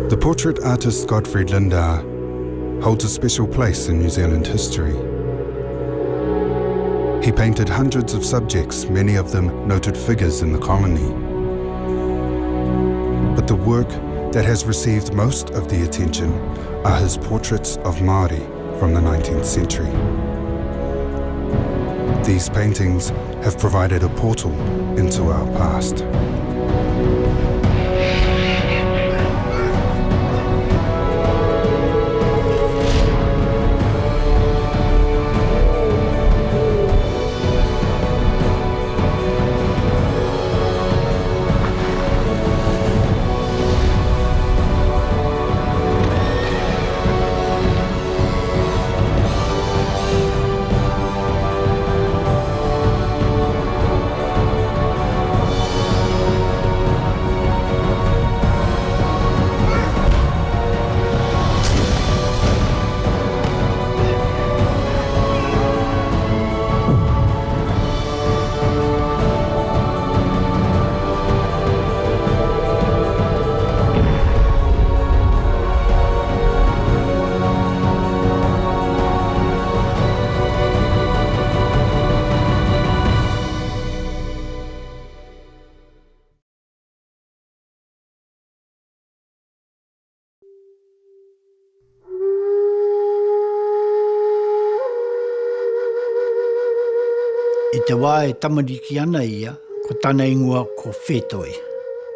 The portrait artist Godfrey Lindauer holds a special place in New Zealand history. He painted hundreds of subjects, many of them noted figures in the colony. But the work that has received most of the attention are his portraits of Māori from the 19th century. These paintings have provided a portal into our past. I te wā e tamariki ana ia, ko tāna ingoa ko whetoi.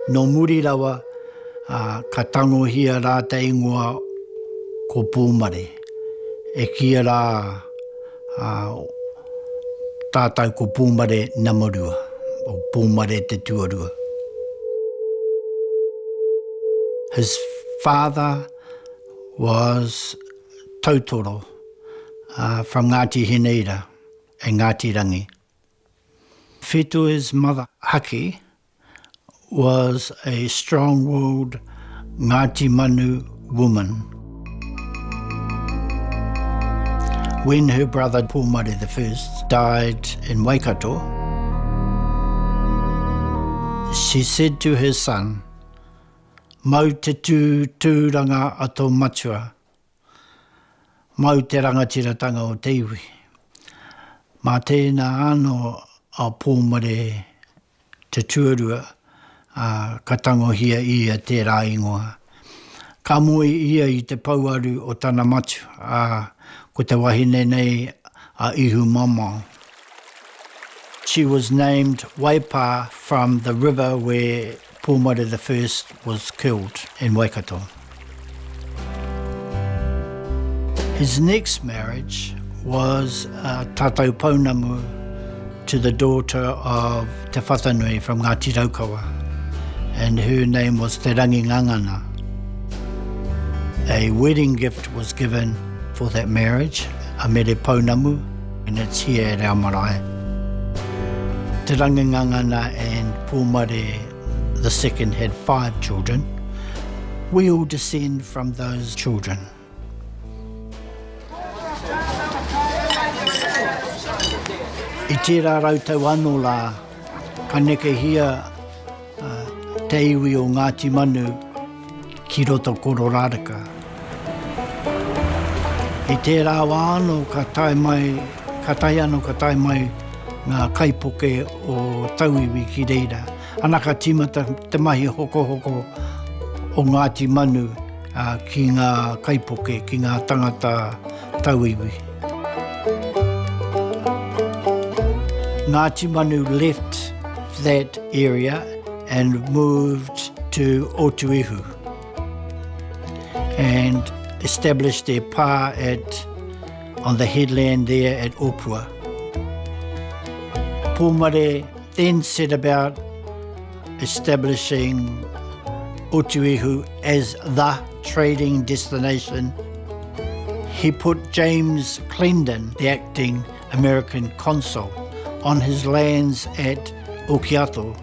No muri rawa, ka tangohia rā te ingoa ko pōmare. E kia rā tātou ko pōmare namarua, o pōmare te tuarua. His father was tautoro from Ngāti Heneira and Ngāti Rangi. Whetoi's mother, Haki, was a strong-willed Ngāti Manu woman. When her brother Pōmare I died in Waikato, she said to her son, "Mau te tūranga ato matua, mau te rangatiratanga o te iwi. Mā tēnā ano a Pōmare te tuarua, ka tangohia ia tērā ingoa. Ka moe ia i te pauaru o tana matu, ko te wahine nei a ihu mamau." She was named Waipa from the river where Pōmare I was killed in Waikato. His next marriage was tātou pounamu to the daughter of Te Whatanui from Ngāti Raukawa, and her name was Te Rangi Ngangana. A wedding gift was given for that marriage, a mere pounamu, and it's here at our marae. Te Rangi Ngangana and Pōmare II had 5 children. We all descend from those children. I tērā rautau anō la, ka neke hia te iwi o Ngāti Manu ki roto koro rāraka. I tērā wā anō ka tai mai ngā kaipoke o tauiwi ki reira. Anaka timata te mahi hoko o Ngāti Manu ki ngā kaipoke, ki ngā tangata tauiwi. Ngāti Manu left that area and moved to Otuihu and established their pā on the headland there at Opua. Pōmare then set about establishing Otuihu as the trading destination. He put James Clendon, the acting American consul, on his lands at Okiato,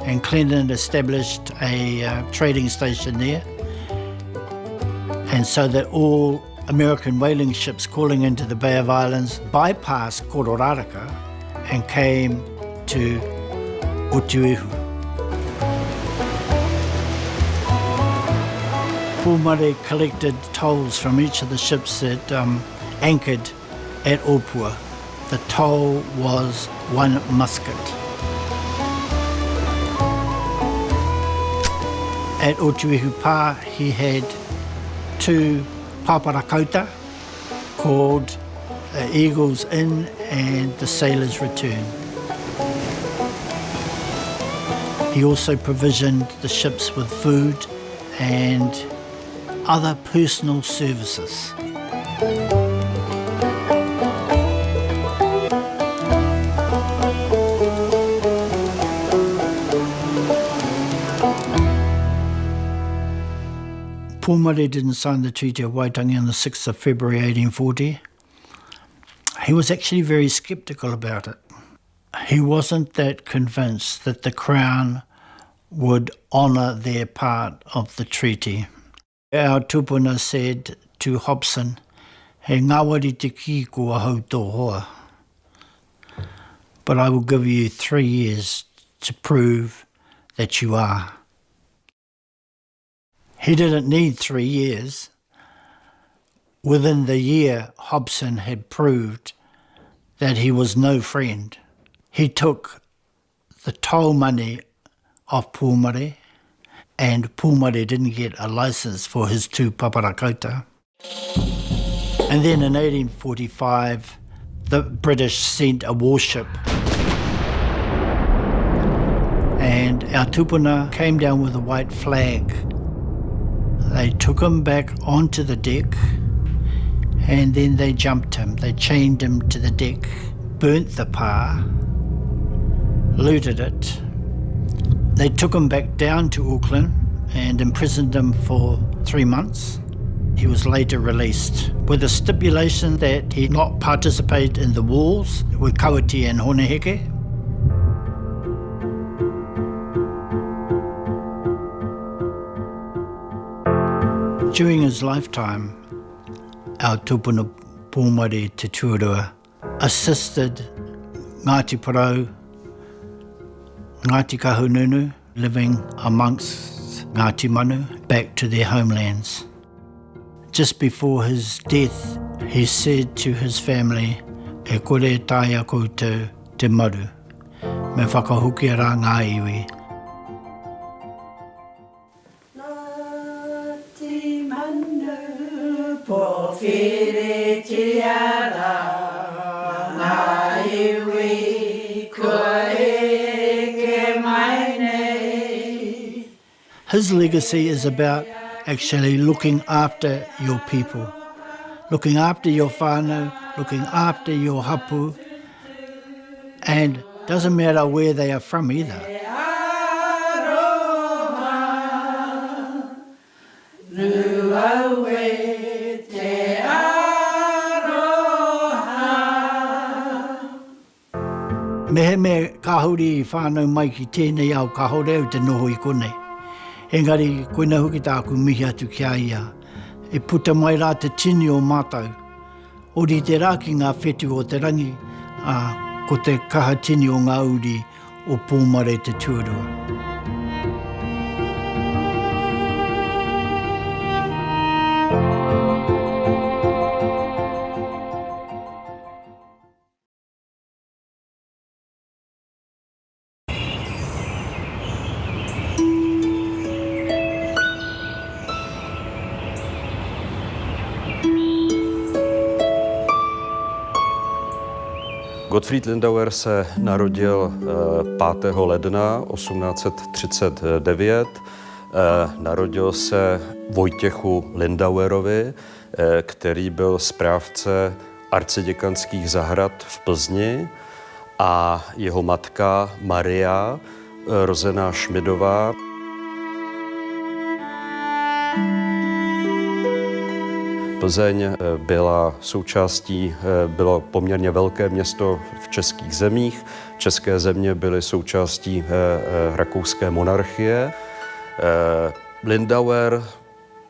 and Clendon established a trading station there, and so that all American whaling ships calling into the Bay of Islands bypassed Kororaraka and came to Otuihu. Pūmare collected tolls from each of the ships that anchored at Opua. The toll was 1 musket. At Otuihu Pā, he had 2 paparakauta called Eagles In and the Sailor's Return. He also provisioned the ships with food and other personal services. Pūmare didn't sign the Treaty of Waitangi on the 6th of February 1840. He was actually very sceptical about it. He wasn't that convinced that the Crown would honour their part of the treaty. Our tūpuna said to Hobson, "He ngāwari te ki kua hau tō hoa. But I will give you 3 years to prove that you are." He didn't need 3 years. Within the year, Hobson had proved that he was no friend. He took the toll money of Pūmare, and Pūmare didn't get a licence for his 2 paparakauta. And then in 1845, the British sent a warship, and our tūpuna came down with a white flag. They took him back onto the deck, and then they jumped him. They chained him to the deck, burnt the pā, looted it. They took him back down to Auckland and imprisoned him for 3 months. He was later released with a stipulation that he not participate in the wars with Kawati and Honeheke. During his lifetime, our tūpuna Pūmare Te Tuarua assisted Ngāti Porou, Ngāti Kahununu, living amongst Ngāti Manu, back to their homelands. Just before his death, he said to his family, "E kore taia koutou te maru, me whakahuki ara ngā iwi." His legacy is about actually looking after your people, looking after your whānau, looking after your hapu, and doesn't matter where they are from either. Mehe me kahuri I whānau mai ki tēnei au kahore au te noho I konei. Engari, koina hoki tāku mihi atu kia ia. E puta mai rā te tini o mātou. Ori te rā ki ngā whetu o te rangi, ko te kaha tini o ngā uri o Pūmare Te Tuarua. Gottfried Lindauer se narodil 5. ledna 1839. Narodil se Vojtěchu Lindauerovi, který byl správce arciděkanských zahrad v Plzni, a jeho matka Maria, rozená Šmidová. Plzeň byla součástí, bylo poměrně velké město v českých zemích. České země byly součástí rakouské monarchie. Lindauer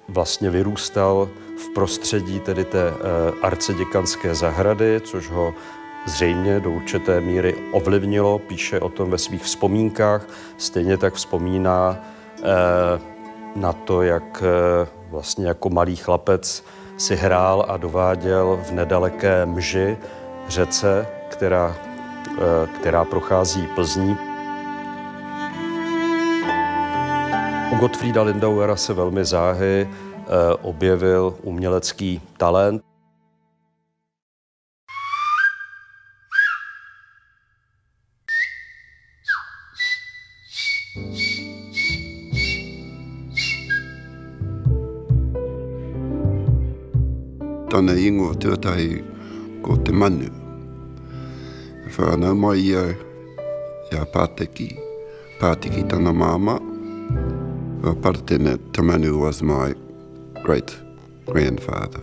vlastně vyrůstal v prostředí tedy té arciděkanské zahrady, což ho zřejmě do určité míry ovlivnilo, píše o tom ve svých vzpomínkách. Stejně tak vzpomíná na to, jak vlastně jako malý chlapec si hrál a dováděl v nedaleké Mži, řece, která prochází Plzní. U Gottfrieda Lindauera se velmi záhy objevil umělecký talent. Tana ingo tuatahi ko te manu. Whanau mai ia Pātiki tana māma. Well, Paratene Tamanu was my great-grandfather.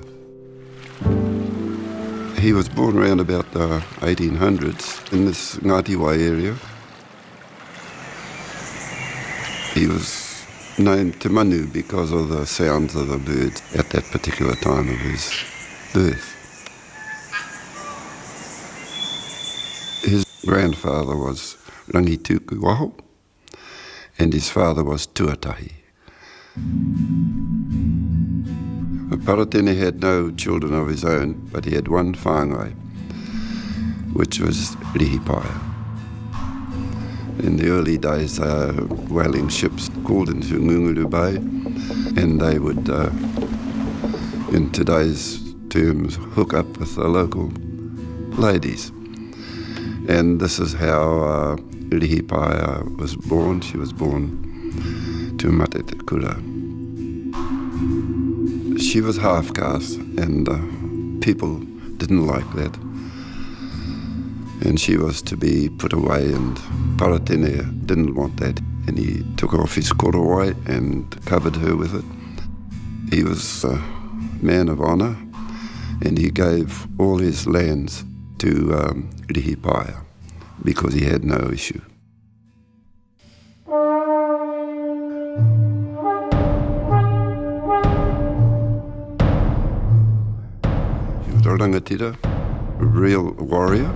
He was born around about the 1800s in this Ngātiwai area. He was named Te Manu because of the sounds of the birds at that particular time of his birth. His grandfather was Rangituku Waho, and his father was Tuatahi. Paratene had no children of his own, but he had one whāngai, which was Rihipaia. In the early days, whaling ships called into Ngunguru Bay, and they would, in today's terms, hook up with the local ladies. And this is how Rihipaia was born. She was born to Mate Te Kura. She was half-caste, and people didn't like that. And she was to be put away, and Paratene didn't want that. And he took off his korowai and covered her with it. He was a man of honour, and he gave all his lands to Rihipaia because he had no issue. He was a rangatira, a real warrior.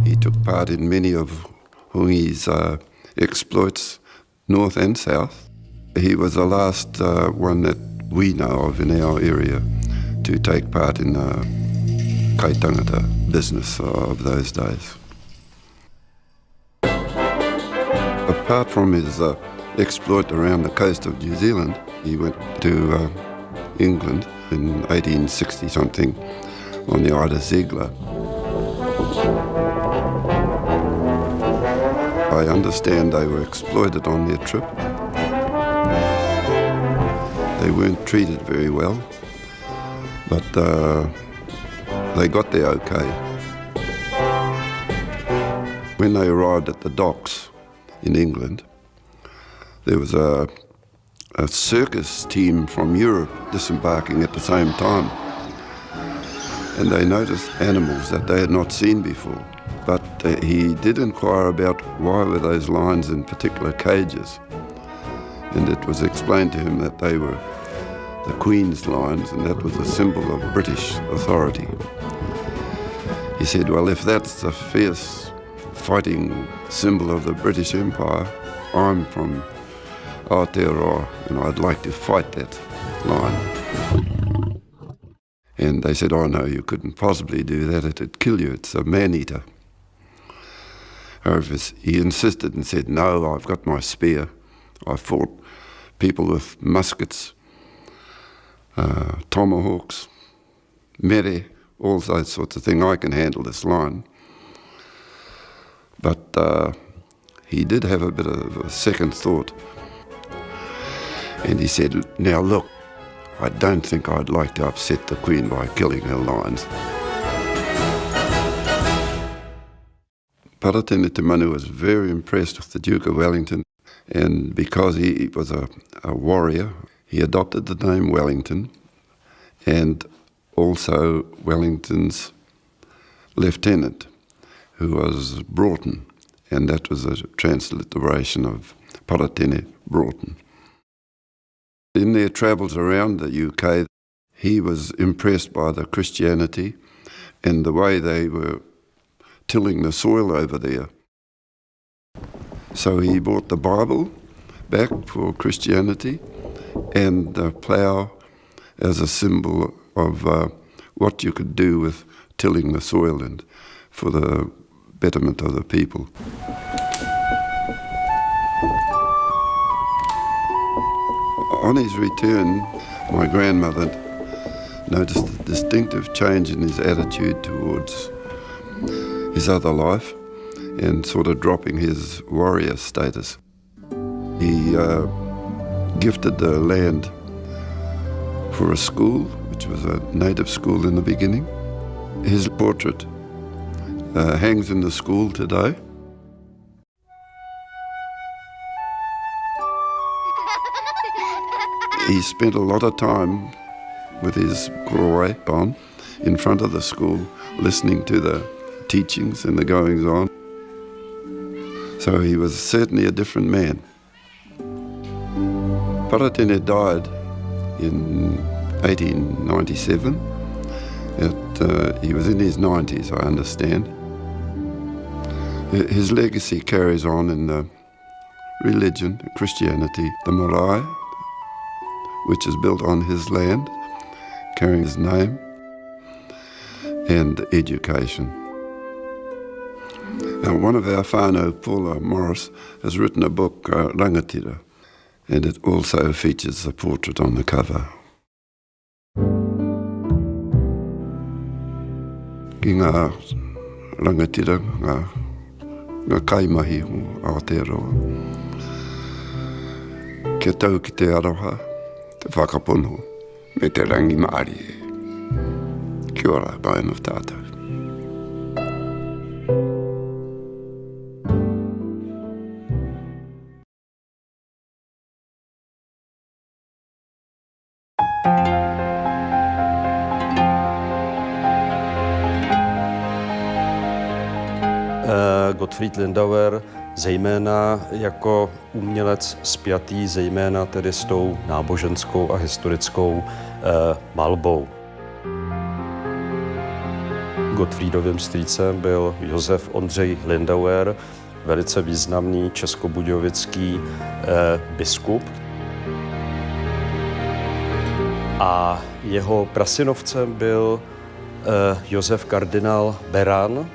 He took part in many of Hungi's exploits, north and south. He was the last one that we know of in our area to take part in the kaitangata business of those days. Apart from his exploit around the coast of New Zealand, he went to England in 1860-something on the Ida Ziegler. I understand they were exploited on their trip. They weren't treated very well, but they got there okay. When they arrived at the docks in England, there was a circus team from Europe disembarking at the same time. And they noticed animals that they had not seen before. But he did inquire about why were those lions in particular cages. And it was explained to him that they were the Queen's lions, and that was a symbol of British authority. He said, well, if that's the fierce fighting symbol of the British Empire, I'm from Aotearoa, and I'd like to fight that lion. And they said, oh no, you couldn't possibly do that, it'd kill you, it's a man-eater. However, he insisted and said, no, I've got my spear. I fought people with muskets, tomahawks, mere, all those sorts of things. I can handle this lion. But he did have a bit of a second thought. And he said, now look, I don't think I'd like to upset the Queen by killing her lions. Paratene Te Manu was very impressed with the Duke of Wellington, and because he was a warrior, he adopted the name Wellington, and also Wellington's lieutenant, who was Broughton, and that was a transliteration of Paratene Broughton. In their travels around the UK, he was impressed by the Christianity and the way they were tilling the soil over there. So he bought the Bible back for Christianity, and the plough as a symbol of what you could do with tilling the soil and for the betterment of the people. On his return, my grandmother noticed a distinctive change in his attitude towards his other life and sort of dropping his warrior status. He gifted the land for a school, which was a native school in the beginning. His portrait hangs in the school today. He spent a lot of time with his koroe on in front of the school, listening to the teachings and the goings-on. So he was certainly a different man. Paratene died in 1897. He was in his 90s, I understand. His legacy carries on in the religion, Christianity, the marae, which is built on his land, carrying his name, and education. Now, one of our whānau, Paula Morris, has written a book, Rangatira, and it also features a portrait on the cover. Ki ngā rangatira, ngā kaimahi o Aotearoa, kia tau ki te aroha, te whakapono, me te rangi Māori. Kia ora, mai no tātou. Gottfried Lindauer, zejména jako umělec spjatý zejména tedy s tou náboženskou a historickou malbou. Gottfriedovým strýcem byl Josef Ondřej Lindauer, velice významný českobudějovický biskup. A jeho prasynovcem byl Josef kardinál Beran.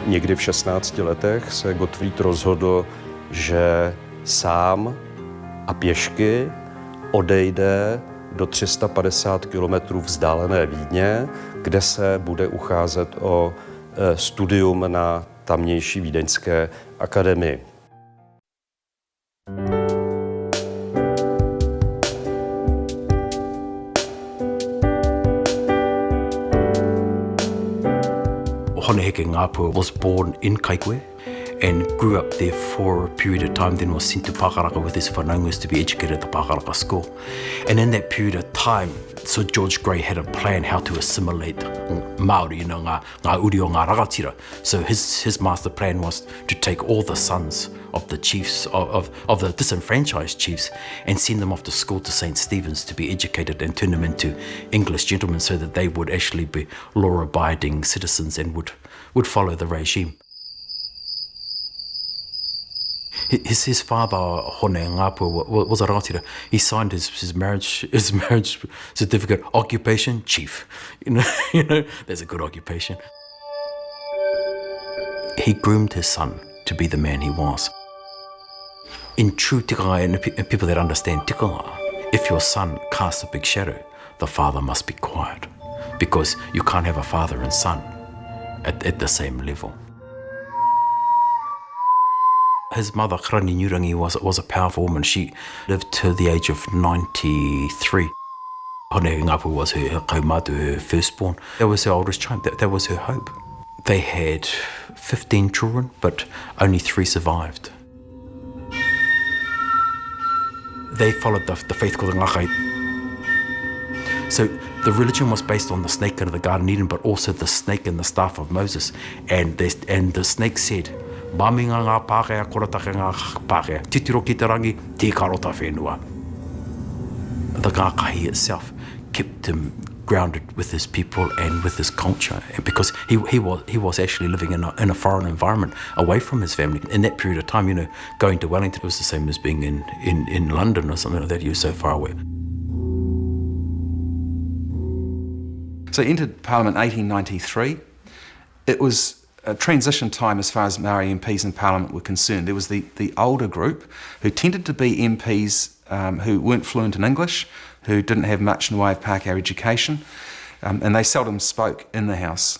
Někdy v 16 letech se Gottfried rozhodl, že sám a pěšky odejde do 350 kilometrů vzdálené Vídně, kde se bude ucházet o studium na tamnější vídeňské akademii. Honeheke Ngāpua was born in Kaikwe and grew up there for a period of time, then was sent to Pakaraka with his whanaungas to be educated at the Pakaraka school. And in that period of time, Sir George Grey had a plan how to assimilate Māori, ngā uri o ngā rangatira. So his master plan was to take all the sons of the chiefs, of the disenfranchised chiefs, and send them off to school to St. Stephen's to be educated and turn them into English gentlemen so that they would actually be law-abiding citizens and would follow the regime. His father, Hone Ngāpua, was a rangatira. He signed his marriage certificate, occupation, chief. You know, there's a good occupation. He groomed his son to be the man he was. In true tikanga, and people that understand tikanga, if your son casts a big shadow, the father must be quiet, because you can't have a father and son at the same level. His mother, Krani Nurangi, was a powerful woman. She lived to the age of 93. Hone Ngāpua was her kaumatu, her firstborn. That was her oldest child. That was her hope. They had 15 children, but only 3 survived. They followed the faith called the Ngakai. So the religion was based on the snake out of the Garden of Eden, but also the snake and the staff of Moses. And the snake said, "Maminga ngā pākea, koratake ngā pākea, titiro ki te rangi, te karota whenua." The ngākahi itself kept him grounded with his people and with his culture, and because he was actually living in a foreign environment away from his family. In that period of time, going to Wellington was the same as being in London or something like that. He was so far away. So he entered Parliament in 1893. It was a transition time as far as Māori MPs in Parliament were concerned. There was the older group who tended to be MPs who weren't fluent in English, who didn't have much in the way of Pākehā education, and they seldom spoke in the House.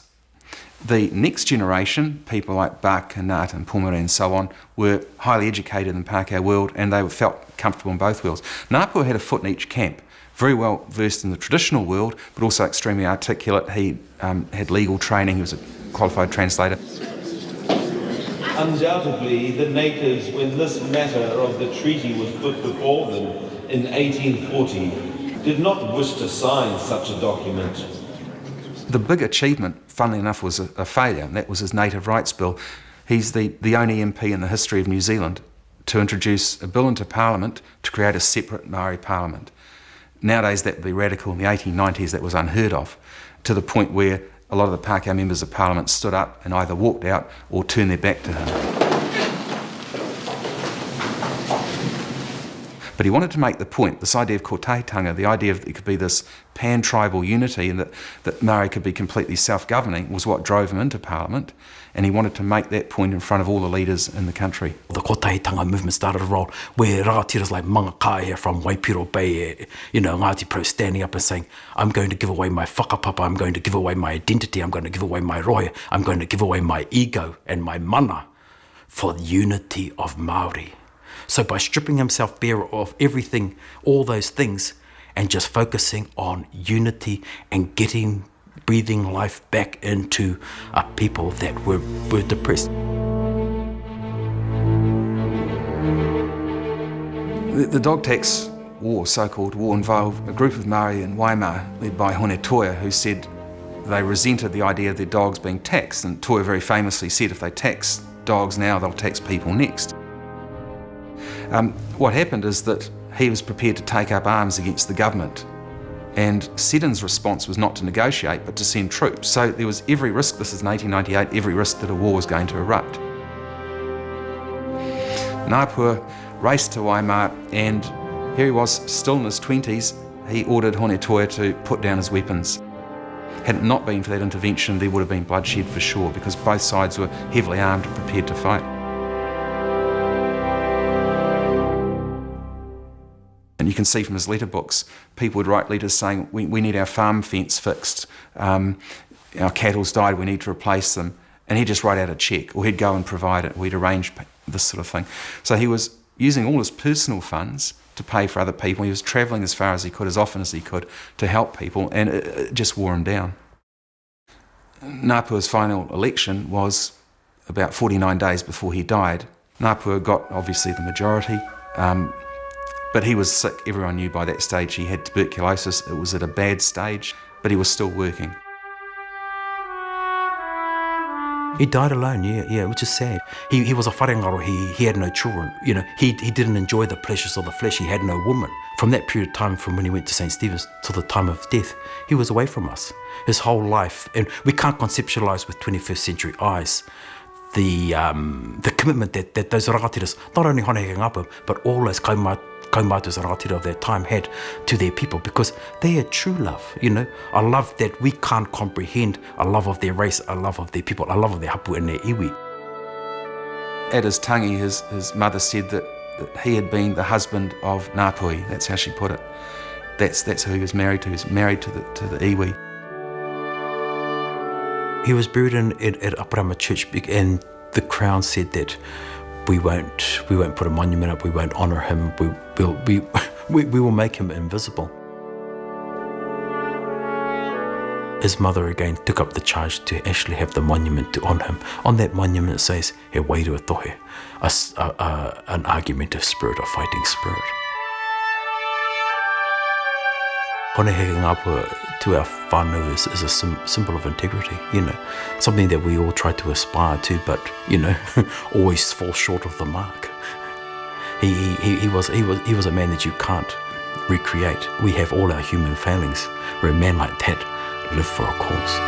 The next generation, people like Buck and Nat and Pomare and so on, were highly educated in the Pākehā world, and they felt comfortable in both worlds. Ngāpuā had a foot in each camp, very well versed in the traditional world, but also extremely articulate. He had legal training, he was a qualified translator. Undoubtedly, the natives, when this matter of the treaty was put before them in 1840, did not wish to sign such a document. The big achievement, funnily enough, was a failure, and that was his Native Rights Bill. He's the only MP in the history of New Zealand to introduce a bill into Parliament to create a separate Māori Parliament. Nowadays that would be radical. In the 1890s that was unheard of, to the point where a lot of the Pākehā members of Parliament stood up and either walked out or turned their back to him. But he wanted to make the point, this idea of kōteitanga, the idea that it could be this pan-tribal unity and that Māori could be completely self-governing, was what drove him into Parliament, and he wanted to make that point in front of all the leaders in the country. The kōteitanga movement started to roll, where rātiras like Mangakāia from Waipiro Bay, Ngāti Pro standing up and saying, I'm going to give away my whakapapa, I'm going to give away my identity, I'm going to give away my roia, I'm going to give away my ego and my mana for the unity of Māori. So by stripping himself bare of everything, all those things, and just focusing on unity and breathing life back into a people that were depressed. The dog tax war, so-called war, involved a group of Māori in Waimā led by Hone Toia, who said they resented the idea of their dogs being taxed, and Toia very famously said if they tax dogs now, they'll tax people next. What happened is that he was prepared to take up arms against the government, and Seddon's response was not to negotiate but to send troops. So there was every risk, this is in 1898, every risk that a war was going to erupt. Ngāpuā raced to Waimā, and here he was, still in his 20s, he ordered Hone Toia to put down his weapons. Had it not been for that intervention, there would have been bloodshed for sure, because both sides were heavily armed and prepared to fight. And you can see from his letterbooks, people would write letters saying, we need our farm fence fixed, our cattle's died, we need to replace them. And he'd just write out a cheque, or he'd go and provide it, or he'd arrange this sort of thing. So he was using all his personal funds to pay for other people. He was travelling as far as he could, as often as he could, to help people, and it just wore him down. Ngāpua's final election was about 49 days before he died. Ngāpuā got, obviously, the majority. But he was sick. Everyone knew by that stage he had tuberculosis. It was at a bad stage, but he was still working. He died alone, yeah, which is sad. He was a wharengaro, he had no children. He didn't enjoy the pleasures of the flesh, he had no woman. From that period of time, from when he went to St. Stephen's till the time of death, he was away from us, his whole life. And we can't conceptualise with 21st century eyes the commitment that those rātiras, not only Honeke Ngāpuā, but all those kaumātus rātira of their time had to their people, because they had true love, a love that we can't comprehend, a love of their race, a love of their people, a love of their hapu and their iwi. At his tangi, his mother said that he had been the husband of Ngāpuhi, that's how she put it. That's who he was married to. He was married to the iwi. He was buried at Aparama Church, and the Crown said that we won't put a monument up, we won't honour him, we will make him invisible. His mother again took up the charge to actually have the monument to honour him. On that monument it says, he wairua tohe, an argumentative spirit, a fighting spirit. Honeke Ngāpuā to our whānau is a symbol of integrity, something that we all try to aspire to, but, always fall short of the mark. He was a man that you can't recreate. We have all our human failings, where a man like that lived for a cause.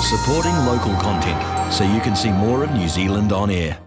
Supporting local content so you can see more of New Zealand on air.